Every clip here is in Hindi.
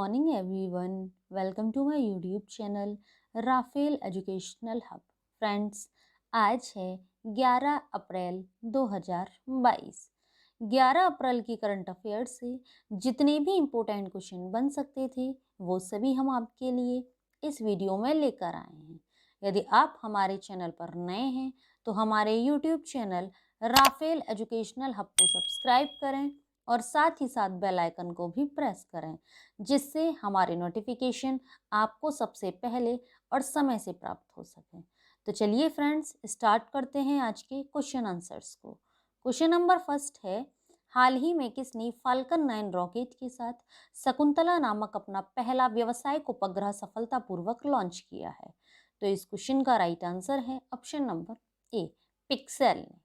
morning everyone. Welcome to my YouTube channel Rafale Educational Hub. Friends, आज है 11 अप्रैल 2022। 11 अप्रैल की करंट अफेयर से जितने भी इम्पोर्टेंट क्वेश्चन बन सकते थे वो सभी हम आपके लिए इस वीडियो में लेकर आए हैं। यदि आप हमारे चैनल पर नए हैं तो हमारे YouTube channel Rafale Educational Hub को सब्सक्राइब करें और साथ ही साथ बेल आइकन को भी प्रेस करें, जिससे हमारे नोटिफिकेशन आपको सबसे पहले और समय से प्राप्त हो सके। तो चलिए फ्रेंड्स, स्टार्ट करते हैं आज के क्वेश्चन आंसर्स को। क्वेश्चन नंबर फर्स्ट है, हाल ही में किसने फाल्कन 9 रॉकेट के साथ शकुंतला नामक अपना पहला व्यावसायिक उपग्रह सफलतापूर्वक लॉन्च किया है? तो इस क्वेश्चन का राइट आंसर है ऑप्शन नंबर ए, पिक्सेल ने।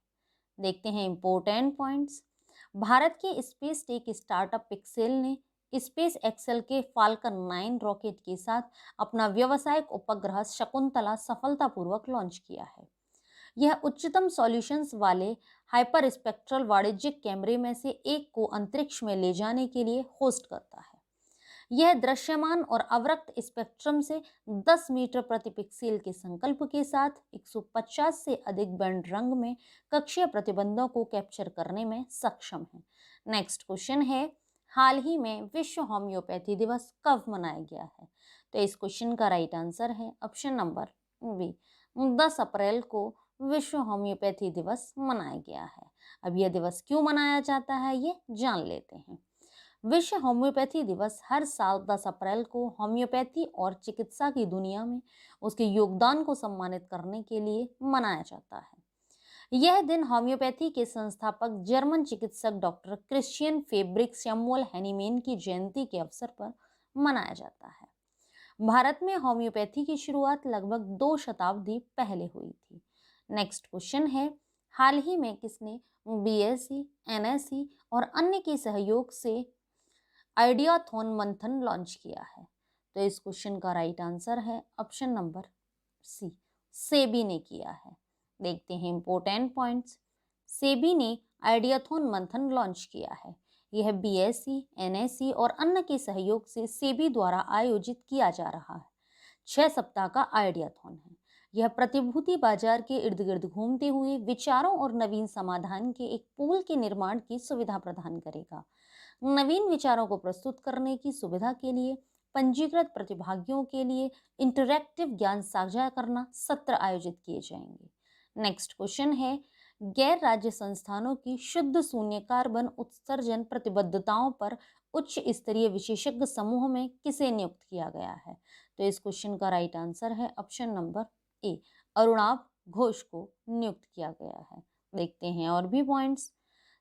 देखते हैं इंपॉर्टेंट पॉइंट्स। भारत के स्पेस टेक स्टार्टअप पिक्सेल ने स्पेस एक्सेल के फाल्कन 9 रॉकेट के साथ अपना व्यावसायिक उपग्रह शकुंतला सफलतापूर्वक लॉन्च किया है। यह उच्चतम सॉल्यूशंस वाले हाइपर स्पेक्ट्रल वाणिज्यिक कैमरे में से एक को अंतरिक्ष में ले जाने के लिए होस्ट करता है। यह दृश्यमान और अवरक्त स्पेक्ट्रम से 10 मीटर प्रति पिक्सेल के संकल्प के साथ 150 से अधिक बैंड रंग में कक्षीय प्रतिबंधों को कैप्चर करने में सक्षम है। नेक्स्ट क्वेश्चन है, हाल ही में विश्व होम्योपैथी दिवस कब मनाया गया है? तो इस क्वेश्चन का राइट आंसर है ऑप्शन नंबर बी, 10 अप्रैल को विश्व होम्योपैथी दिवस मनाया गया है। अब यह दिवस क्यों मनाया जाता है ये जान लेते हैं। विश्व होम्योपैथी दिवस हर साल 10 अप्रैल को होम्योपैथी और चिकित्सा की दुनिया में उसके योगदान को सम्मानित करने के लिए मनाया जाता है। यह दिन होम्योपैथी के संस्थापक जर्मन चिकित्सक doctor Christian fabric Samuel Hahnemann की जयंती के अवसर पर मनाया जाता है। भारत में होम्योपैथी की शुरुआत लगभग 2 शताब्दी पहले हुई थी। नेक्स्ट क्वेश्चन है, हाल ही में किसने बीएसई, एनएसई और अन्य के सहयोग से आइडियाथॉन मंथन लॉन्च किया है? तो इस क्वेश्चन का राइट आंसर है ऑप्शन नंबर सी, सेबी ने किया है। देखते हैं इंपॉर्टेंट पॉइंट्स। सेबी ने आइडियाथॉन मंथन लॉन्च किया है। यह बीएसई, एनएसई और अन्य के सहयोग से सेबी द्वारा आयोजित किया जा रहा है 6 सप्ताह का आइडियाथॉन है। यह प्रतिभूति बाजार के इर्द गिर्द घूमते हुए विचारों और नवीन समाधान के एक पूल के निर्माण की सुविधा प्रदान करेगा। नवीन विचारों को प्रस्तुत करने की सुविधा के लिए पंजीकृत प्रतिभागियों के लिए इंटरैक्टिव ज्ञान साझा करना सत्र आयोजित किए जाएंगे। नेक्स्ट क्वेश्चन है, गैर राज्य संस्थानों की शुद्ध शून्य कार्बन उत्सर्जन प्रतिबद्धताओं पर उच्च स्तरीय विशेषज्ञ समूह में किसे नियुक्त किया गया है? तो इस क्वेश्चन का राइट आंसर है option number A, Arunabh Ghosh को नियुक्त किया गया है। देखते हैं और भी पॉइंट्स।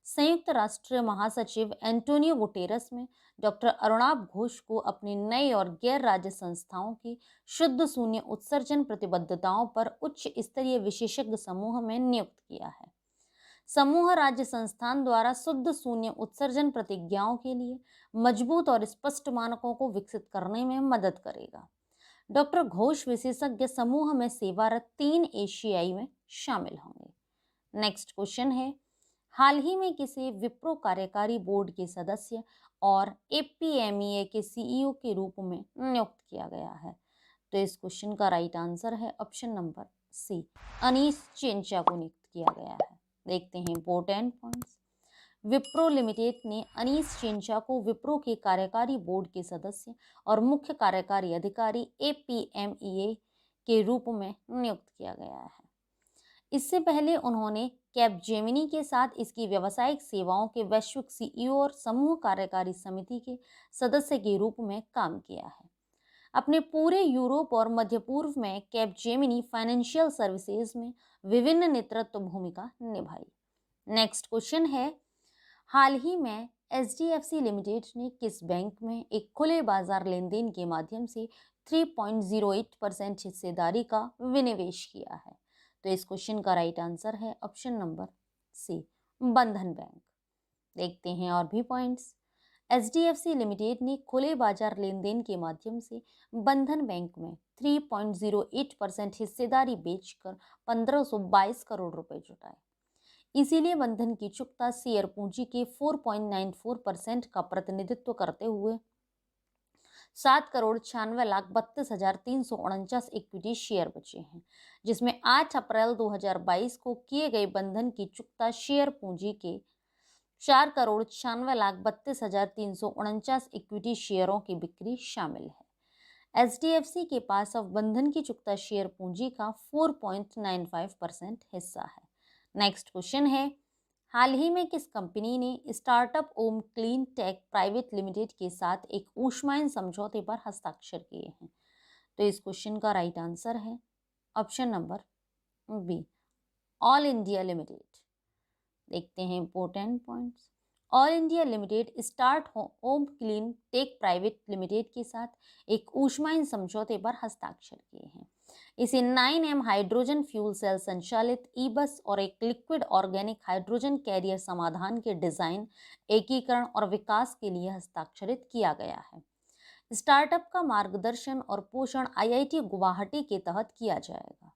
संयुक्त राष्ट्र महासचिव एंटोनियो गुटेरस में डॉक्टर अरुणाभ घोष को अपनी नई और गैर राज्य संस्थाओं की शुद्ध शून्य उत्सर्जन प्रतिबद्धताओं पर उच्च स्तरीय विशेषज्ञ समूह में नियुक्त किया है। समूह राज्य संस्थान द्वारा शुद्ध शून्य उत्सर्जन प्रतिज्ञाओं के लिए मजबूत और स्पष्ट मानकों को विकसित करने में मदद करेगा। डॉक्टर घोष विशेषज्ञ समूह में सेवारत 3 एशियाई में शामिल होंगे। नेक्स्ट क्वेश्चन है, हाल ही में किसे विप्रो कार्यकारी बोर्ड के सदस्य और एपीएमईए के सीईओ के रूप में नियुक्त किया गया है? तो इस क्वेश्चन का राइट आंसर है ऑप्शन नंबर सी, अनीश चेंचा को नियुक्त किया गया है। देखते हैं इंपॉर्टेंट पॉइंट्स। विप्रो लिमिटेड ने अनीश चेंचा को विप्रो के कार्यकारी बोर्ड के सदस्य और मुख्य कार्यकारी अधिकारी एपीएमईए के रूप में नियुक्त किया गया है। इससे पहले उन्होंने कैपजेमिनी के साथ इसकी व्यावसायिक सेवाओं के वैश्विक सीईओ और समूह कार्यकारी समिति के सदस्य के रूप में काम किया है। अपने पूरे यूरोप और मध्य पूर्व में कैपजेमिनी फाइनेंशियल सर्विसेज में विभिन्न नेतृत्व भूमिका निभाई। नेक्स्ट क्वेश्चन है, हाल ही में एचडीएफसी लिमिटेड ने किस बैंक में एक खुले बाजार लेन देन के माध्यम से 3.08% हिस्सेदारी का विनिवेश किया है? तो इस क्वेश्चन का राइट आंसर है ऑप्शन नंबर सी, बंधन बैंक। देखते हैं और भी पॉइंट्स। एचडीएफसी लिमिटेड ने खुले बाजार लेन देन के माध्यम से बंधन बैंक में 3.08% हिस्सेदारी बेचकर 1522 करोड़ रुपए जुटाए। इसीलिए बंधन की चुकता शेयर पूंजी के 4.94% का प्रतिनिधित्व करते हुए 7,96,32,349 इक्विटी शेयर बचे हैं, जिसमें 8 अप्रैल 2022 को किए गए बंधन की चुकता शेयर पूंजी के 4,96,32,349 इक्विटी शेयरों की बिक्री शामिल है। एचडीएफसी के पास अब बंधन की चुकता शेयर पूंजी का 4.95% हिस्सा है। नेक्स्ट क्वेश्चन है, हाल ही में किस कंपनी ने स्टार्टअप ओम क्लीन टेक प्राइवेट लिमिटेड के साथ एक ऊष्मायन समझौते पर हस्ताक्षर किए हैं? तो इस क्वेश्चन का राइट आंसर है option number B, all India limited. देखते हैं important points. All India limited start Om clean tech private limited के साथ एक ऊष्मायन समझौते पर हस्ताक्षर किए हैं। इसे 9M हाइड्रोजन फ्यूल सेल संचालित ई बस और एक लिक्विड ऑर्गेनिक हाइड्रोजन कैरियर समाधान के डिजाइन, एकीकरण और विकास के लिए हस्ताक्षरित किया गया है। स्टार्टअप का मार्गदर्शन और पोषण आईआईटी गुवाहाटी के तहत किया जाएगा।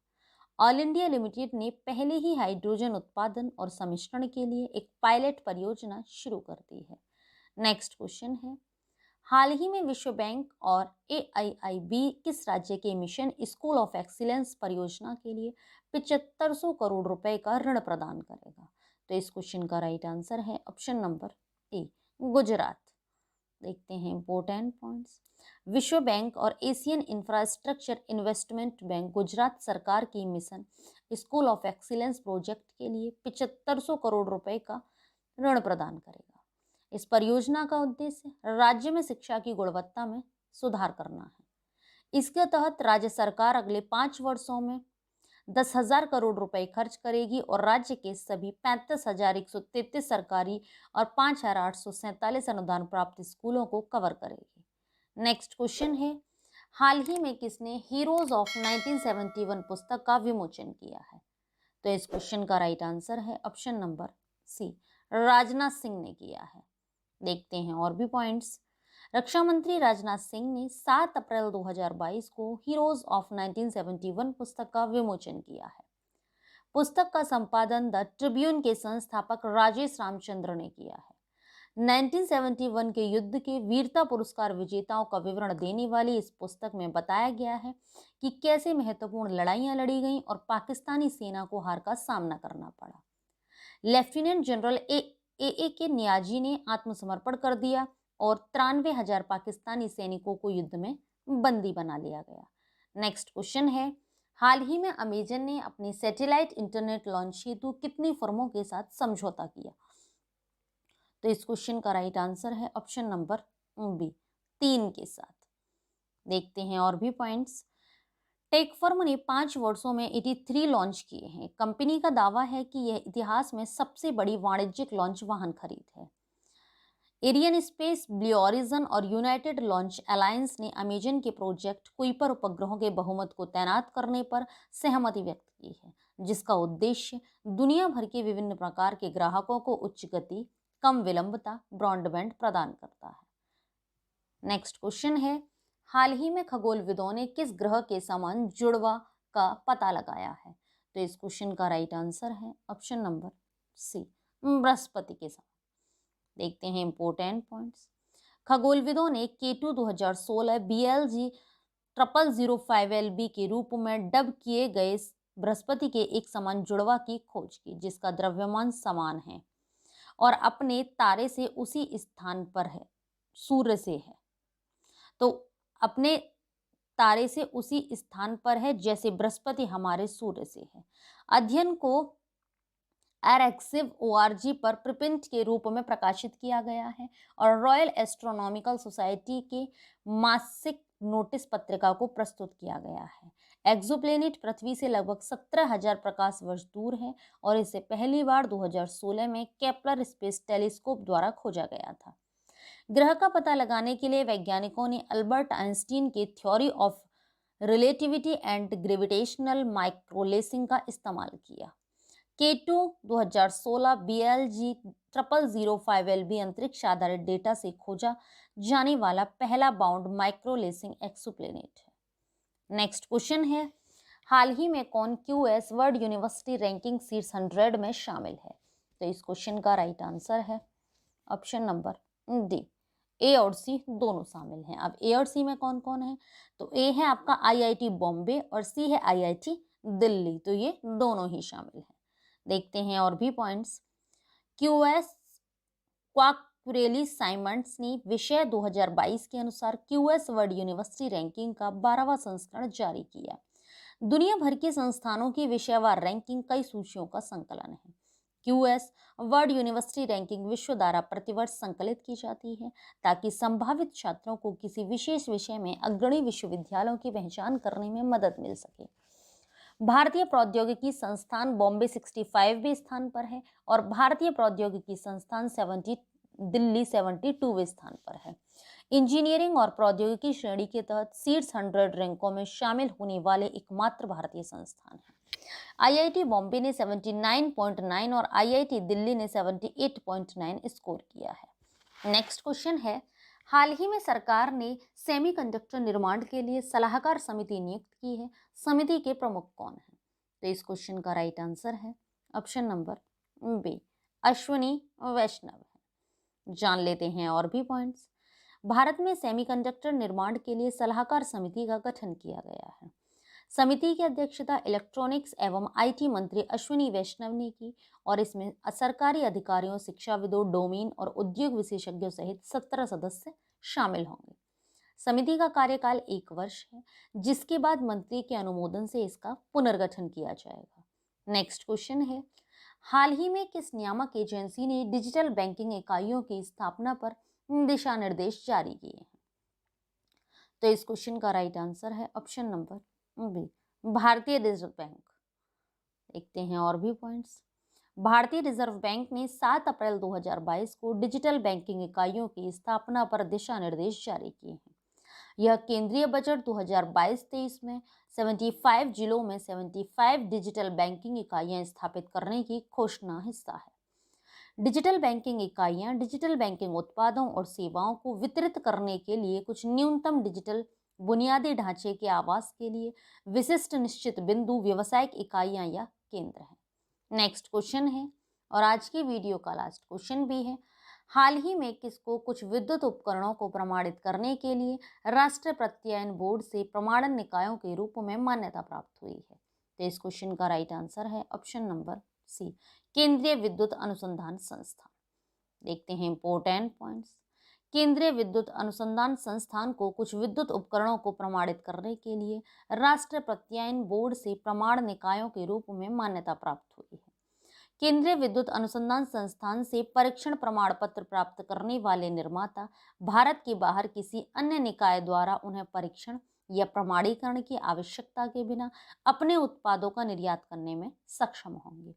ऑल इंडिया लिमिटेड ने पहले ही हाइड्रोजन उत्पादन और सम्मिश्रण के लिए एक पायलट परियोजना शुरू कर दी है। नेक्स्ट क्वेश्चन है, हाल ही में विश्व बैंक और एआईआईबी किस राज्य के मिशन स्कूल ऑफ एक्सीलेंस परियोजना के लिए 7500 करोड़ रुपए का ऋण प्रदान करेगा? तो इस क्वेश्चन का राइट आंसर है ऑप्शन नंबर ए, गुजरात। देखते हैं इंपॉर्टेंट पॉइंट्स। विश्व बैंक और Asian infrastructure investment bank Gujarat सरकार की mission school of excellence project के लिए 7500 करोड़ रुपए का ऋण प्रदान करेगा। इस परियोजना का उद्देश्य राज्य में शिक्षा की गुणवत्ता में सुधार करना है। इसके तहत राज्य सरकार अगले 5 वर्षों में 10,000 करोड़ रुपए खर्च करेगी और राज्य के सभी 35,133 सरकारी और 5,847 अनुदान प्राप्त स्कूलों को कवर करेगी। नेक्स्ट क्वेश्चन है, हाल ही में किसने हीरोज ऑफ 1971 पुस्तक का विमोचन किया है? तो इस क्वेश्चन का राइट आंसर है option number C, Rajnath Singh ने किया है। देखते हैं और भी पॉइंट्स। रक्षा मंत्री राजनाथ सिंह ने 7 अप्रैल 2022 को हीरोज ऑफ 1971 पुस्तक का विमोचन किया है। पुस्तक का संपादन द ट्रिब्यून के संस्थापक राजेश रामचंद्र ने किया है। 1971 के युद्ध के वीरता पुरस्कार विजेताओं का विवरण देने वाली इस पुस्तक में बताया गया है कि कैसे महत्वपूर्ण लड़ाइयां लड़ी गईं और पाकिस्तानी सेना को हार का सामना करना पड़ा। लेफ्टिनेंट जनरल ए के नियाजी ने आत्मसमर्पण कर दिया और 93,000 पाकिस्तानी सैनिकों को युद्ध में बंदी बना लिया गया। नेक्स्ट क्वेश्चन है, हाल ही में अमेजन ने अपनी सैटेलाइट इंटरनेट लॉन्च हेतु कितनी फर्मों के साथ समझौता किया? तो इस क्वेश्चन का राइट आंसर है ऑप्शन नंबर बी, 3 के साथ। देखते हैं और भी पॉइंट्स। टेक फर्म ने 5 वर्षों में 83 लॉन्च किए हैं। कंपनी का दावा है कि यह इतिहास में सबसे बड़ी वाणिज्यिक लॉन्च वाहन खरीद है। एरियन स्पेस, ब्लू ओरिजन और यूनाइटेड लॉन्च अलायंस ने अमेजन के प्रोजेक्ट कुइपर उपग्रहों के बहुमत को तैनात करने पर सहमति व्यक्त की है, जिसका उद्देश्य दुनिया भर के विभिन्न प्रकार के ग्राहकों को उच्च गति, कम विलंबता ब्रॉडबैंड प्रदान करता है। नेक्स्ट क्वेश्चन है, हाल ही में खगोलविदों ने किस ग्रह के समान जुड़वा का पता लगाया है? तो इस क्वेश्चन का राइट आंसर है ऑप्शन नंबर सी, बृहस्पति के समान। देखते हैं इंपॉर्टेंट पॉइंट्स। खगोलविदों ने केटू 2016 BLG 0005LB के रूप में डब किए गए बृहस्पति के एक समान जुड़वा की खोज की, जिसका द्रव्यमान समान है और अपने तारे से उसी स्थान पर है, सूर्य से है। तो अपने तारे से उसी स्थान पर है जैसे बृहस्पति हमारे सूर्य से है। अध्ययन को एरेक्सिव ORG पर प्रिप्रिंट के रूप में प्रकाशित किया गया है और रॉयल एस्ट्रोनॉमिकल सोसाइटी के मासिक नोटिस पत्रिका को प्रस्तुत किया गया है। एक्सोप्लैनेट पृथ्वी से लगभग 17,000 प्रकाश वर्ष दूर है और इसे पहली बार 2016 में केपलर स्पेस टेलीस्कोप द्वारा खोजा गया था। ग्रह का पता लगाने के लिए वैज्ञानिकों ने अल्बर्ट आइंस्टीन के theory of relativity and gravitational microlensing का इस्तेमाल किया। केटू 2016 BLG 0005LB अंतरिक्ष आधारित डेटा से खोजा जाने वाला पहला बाउंड माइक्रोलेसिंग एक्सोप्लैनेट है। नेक्स्ट क्वेश्चन है, हाल ही में कौन QS वर्ल्ड यूनिवर्सिटी रैंकिंग शीर्ष 100 में शामिल है? तो इस क्वेश्चन का राइट आंसर है ऑप्शन नंबर डी, ए और सी दोनों शामिल हैं। अब ए और सी में कौन कौन है, तो ए है आपका आईआईटी बॉम्बे और सी है आईआईटी दिल्ली, तो ये दोनों ही शामिल हैं। देखते हैं और भी पॉइंट्स। क्यूएस क्वाकरेली साइमंड्स ने विषय 2022 के अनुसार क्यूएस वर्ल्ड यूनिवर्सिटी रैंकिंग का 12वां संस्करण जारी किया। दुनिया भर के संस्थानों की विषयवार रैंकिंग कई सूचियों का संकलन है। क्यूएस वर्ल्ड यूनिवर्सिटी रैंकिंग विश्व द्वारा प्रतिवर्ष संकलित की जाती है ताकि संभावित छात्रों को किसी विशेष विषय में अग्रणी विश्वविद्यालयों की पहचान करने में मदद मिल सके। भारतीय प्रौद्योगिकी संस्थान बॉम्बे 65वें स्थान पर है और भारतीय प्रौद्योगिकी संस्थान दिल्ली 72वें स्थान पर है। इंजीनियरिंग और प्रौद्योगिकी श्रेणी के तहत शीर्ष 100 रैंकों में शामिल होने वाले एकमात्र भारतीय संस्थान है। आईआईटी बॉम्बे ने 79.9 और आईआईटी दिल्ली ने 78.9 स्कोर किया है। नेक्स्ट क्वेश्चन है, हाल ही में सरकार ने सेमीकंडक्टर निर्माण के लिए सलाहकार समिति नियुक्त की है। समिति के प्रमुख कौन हैं? तो इस क्वेश्चन का राइट आंसर है ऑप्शन नंबर बी, अश्विनी वैष्णव है। जान लेते हैं और भी पॉइंट्स। भारत में सेमीकंडक्टर निर्माण के लिए सलाहकार समिति का गठन किया गया है। समिति की अध्यक्षता इलेक्ट्रॉनिक्स एवं आईटी मंत्री अश्विनी वैष्णव ने की और इसमें सरकारी अधिकारियों, शिक्षाविदों, डोमेन और उद्योग विशेषज्ञों सहित 17 सदस्य शामिल होंगे। समिति का कार्यकाल 1 वर्ष है, जिसके बाद मंत्री के अनुमोदन से इसका पुनर्गठन किया जाएगा। नेक्स्ट क्वेश्चन है, हाल ही में किस नियामक एजेंसी ने डिजिटल बैंकिंग इकाइयों की स्थापना पर दिशा निर्देश जारी किए हैं? तो इस क्वेश्चन का राइट आंसर है ऑप्शन नंबर बी, भारतीय रिजर्व बैंक। देखते हैं और भी पॉइंट्स। भारतीय रिजर्व बैंक ने 7 अप्रैल 2022 को डिजिटल बैंकिंग इकाइयों की स्थापना पर दिशा निर्देश जारी किए हैं। यह केंद्रीय बजट 2022-23 में 75 जिलों में 75 डिजिटल बैंकिंग इकाइयां स्थापित करने की घोषणा हिस्सा है। डिजिटल बैंकिंग इकाइयां डिजिटल बैंकिंग उत्पादों और सेवाओं को वितरित करने के लिए कुछ न्यूनतम डिजिटल बुनियादी ढांचे के आवास के लिए विशिष्ट निश्चित बिंदु व्यावसायिक इकाइयां या केंद्र हैं। नेक्स्ट क्वेश्चन है और आज की वीडियो का लास्ट क्वेश्चन भी है, हाल ही में किसको कुछ विद्युत उपकरणों को प्रमाणित करने के लिए राष्ट्रीय प्रत्यायन बोर्ड से प्रमाणन निकायों के रूप में मान्यता प्राप्त हुई है? तो इस क्वेश्चन का राइट आंसर है ऑप्शन नंबर सी, केंद्रीय विद्युत अनुसंधान संस्थान। देखते हैं इंपॉर्टेंट पॉइंट्स। केंद्रीय विद्युत अनुसंधान संस्थान को कुछ विद्युत उपकरणों को प्रमाणित करने के लिए राष्ट्रीय प्रत्यायन बोर्ड से प्रमाण निकायों के रूप में मान्यता प्राप्त हुई है। केंद्रीय विद्युत अनुसंधान संस्थान से परीक्षण प्रमाण पत्र प्राप्त करने वाले निर्माता भारत के बाहर किसी अन्य निकाय द्वारा उन्हें परीक्षण या प्रमाणीकरण की आवश्यकता के बिना अपने उत्पादों का निर्यात करने में सक्षम होंगे।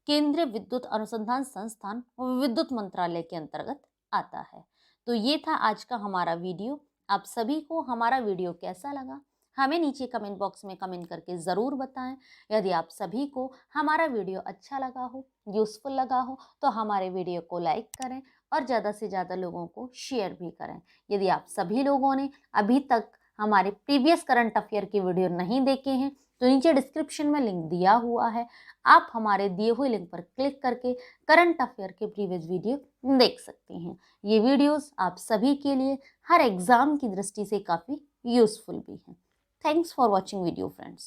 केंद्रीय विद्युत अनुसंधान संस्थान विद्युत मंत्रालय के अंतर्गत आता है। तो ये था आज का हमारा वीडियो। आप सभी को हमारा वीडियो कैसा लगा हमें नीचे कमेंट बॉक्स में कमेंट करके ज़रूर बताएं। यदि आप सभी को हमारा वीडियो अच्छा लगा हो, यूज़फुल लगा हो, तो हमारे वीडियो को लाइक करें और ज़्यादा से ज़्यादा लोगों को शेयर भी करें। यदि आप सभी लोगों ने अभी तक हमारे प्रीवियस करंट अफेयर की वीडियो नहीं देखे हैं तो नीचे डिस्क्रिप्शन में लिंक दिया हुआ है, आप हमारे दिए हुए लिंक पर क्लिक करके करंट अफेयर के प्रीवियस वीडियो देख सकते हैं। ये वीडियोस आप सभी के लिए हर एग्ज़ाम की दृष्टि से काफ़ी यूज़फुल भी हैं। Thanks for watching video friends.